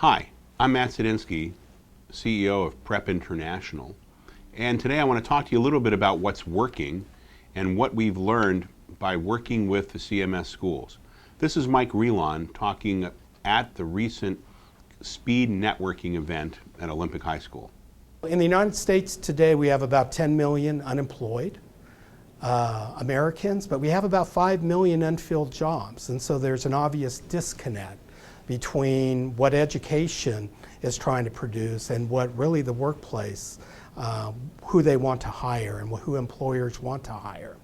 Hi, I'm Matt Zadinsky, CEO of Prep International, and today I want to talk to you a little bit about what's working and what we've learned by working with the CMS schools. This is Mike Relon talking at the recent speed networking event at Olympic High School. In the United States today, we have about 10 million unemployed Americans, but we have about 5 million unfilled jobs. And so there's an obvious disconnect between what education is trying to produce and what really the workplace, who they want to hire and who employers want to hire.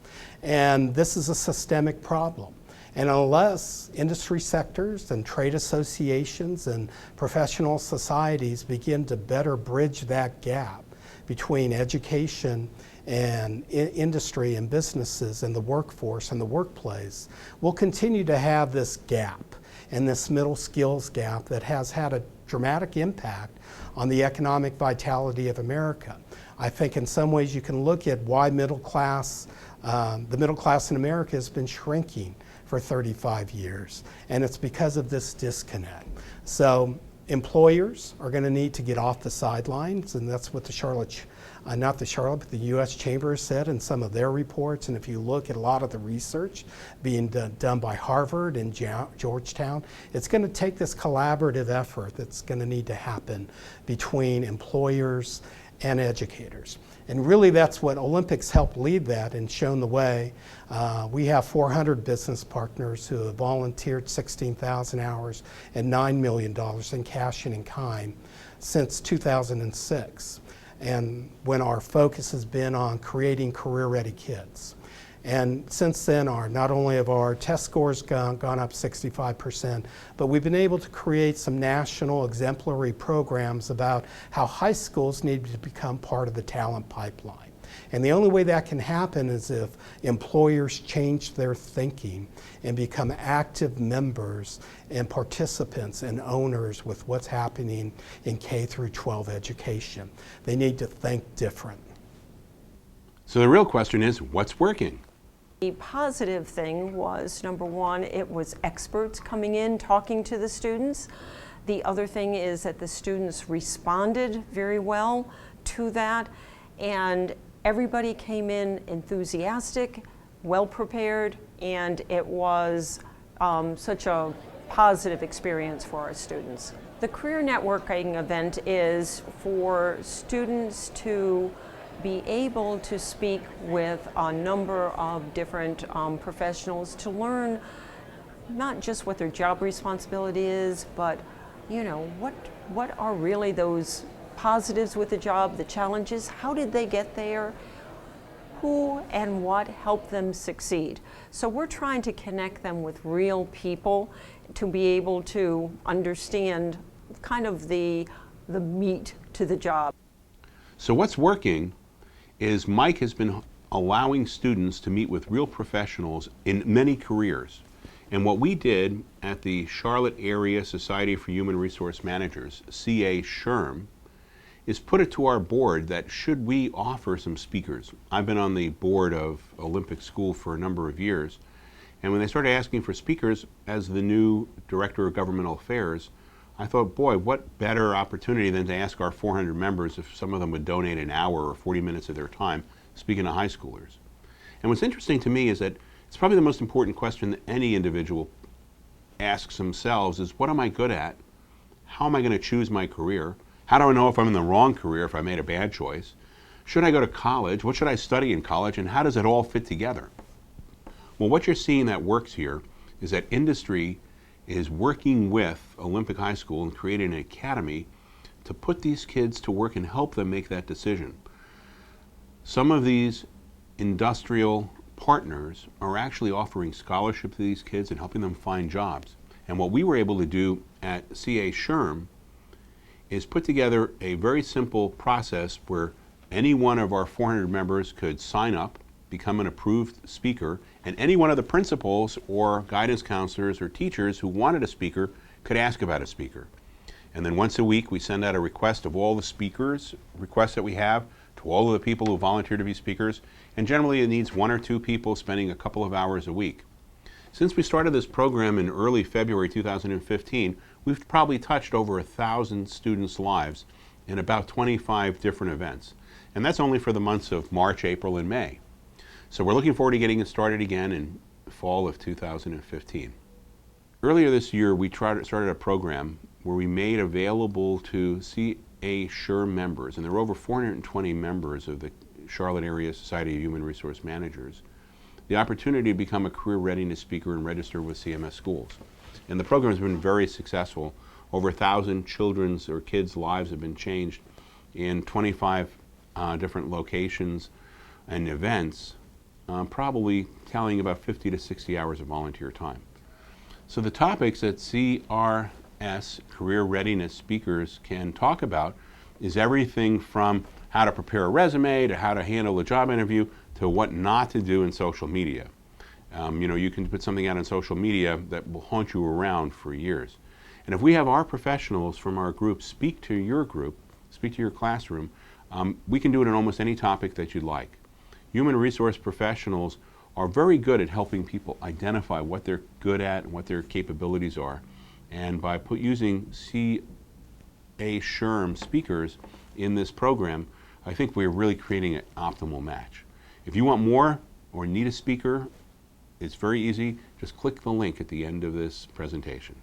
And this is a systemic problem. And unless industry sectors and trade associations and professional societies begin to better bridge that gap between education and industry and businesses and the workforce and the workplace, we'll continue to have this gap and this middle skills gap that has had a dramatic impact on the economic vitality of America. I think in some ways you can look at why the middle class in America has been shrinking for 35 years, and it's because of this disconnect. So employers are going to need to get off the sidelines, and that's what but the U.S. Chamber has said in some of their reports. And if you look at a lot of the research being done by Harvard and Georgetown, it's going to take this collaborative effort that's going to need to happen between employers and educators. And really that's what Olympics helped lead that and shown the way. We have 400 business partners who have volunteered 16,000 hours and $9 million in cash and in kind since 2006. And when our focus has been on creating career-ready kids. And since then, not only have our test scores gone up 65%, but we've been able to create some national exemplary programs about how high schools need to become part of the talent pipeline. And the only way that can happen is if employers change their thinking and become active members and participants and owners with what's happening in K through 12 education. They need to think different. So the real question is, what's working? The positive thing was, number one, it was experts coming in, talking to the students. The other thing is that the students responded very well to that, and everybody came in enthusiastic, well prepared, and it was such a positive experience for our students. The career networking event is for students to be able to speak with a number of different professionals to learn not just what their job responsibility is, but what are really those positives with the job, the challenges, how did they get there, who and what helped them succeed. So we're trying to connect them with real people to be able to understand kind of the meat to the job. So what's working is Mike has been allowing students to meet with real professionals in many careers. And what we did at the Charlotte Area Society for Human Resource Managers, CA SHRM, is put it to our board that should we offer some speakers. I've been on the board of Olympic School for a number of years, and when they started asking for speakers as the new Director of Governmental Affairs, I thought, boy, what better opportunity than to ask our 400 members if some of them would donate an hour or 40 minutes of their time speaking to high schoolers. And what's interesting to me is that it's probably the most important question that any individual asks themselves is, what am I good at? How am I going to choose my career? How do I know if I'm in the wrong career, if I made a bad choice? Should I go to college? What should I study in college? And how does it all fit together? Well, what you're seeing that works here is that industry is working with Olympic High School and creating an academy to put these kids to work and help them make that decision. Some of these industrial partners are actually offering scholarship to these kids and helping them find jobs. And what we were able to do at CA SHRM is put together a very simple process where any one of our 400 members could sign up, become an approved speaker, and any one of the principals or guidance counselors or teachers who wanted a speaker could ask about a speaker. And then once a week we send out a request of all the speakers, requests that we have, to all of the people who volunteer to be speakers, and generally it needs one or two people spending a couple of hours a week. Since we started this program in early February 2015, we've probably touched over 1,000 students' lives in about 25 different events. And that's only for the months of March, April, and May. So we're looking forward to getting it started again in fall of 2015. Earlier this year, we started a program where we made available to CA SURE members, and there are over 420 members of the Charlotte Area Society of Human Resource Managers, the opportunity to become a career readiness speaker and register with CMS schools. And the program has been very successful. Over 1,000 children's or kids' lives have been changed in 25 different locations and events, probably tallying about 50 to 60 hours of volunteer time. So the topics that CRS, Career Readiness Speakers, can talk about is everything from how to prepare a resume to how to handle a job interview to what not to do in social media. You can put something out on social media that will haunt you around for years. And if we have our professionals from our group speak to your group, speak to your classroom, we can do it on almost any topic that you'd like. Human resource professionals are very good at helping people identify what they're good at and what their capabilities are. And by using CA SHRM speakers in this program, I think we're really creating an optimal match. If you want more or need a speaker, it's very easy. Just click the link at the end of this presentation.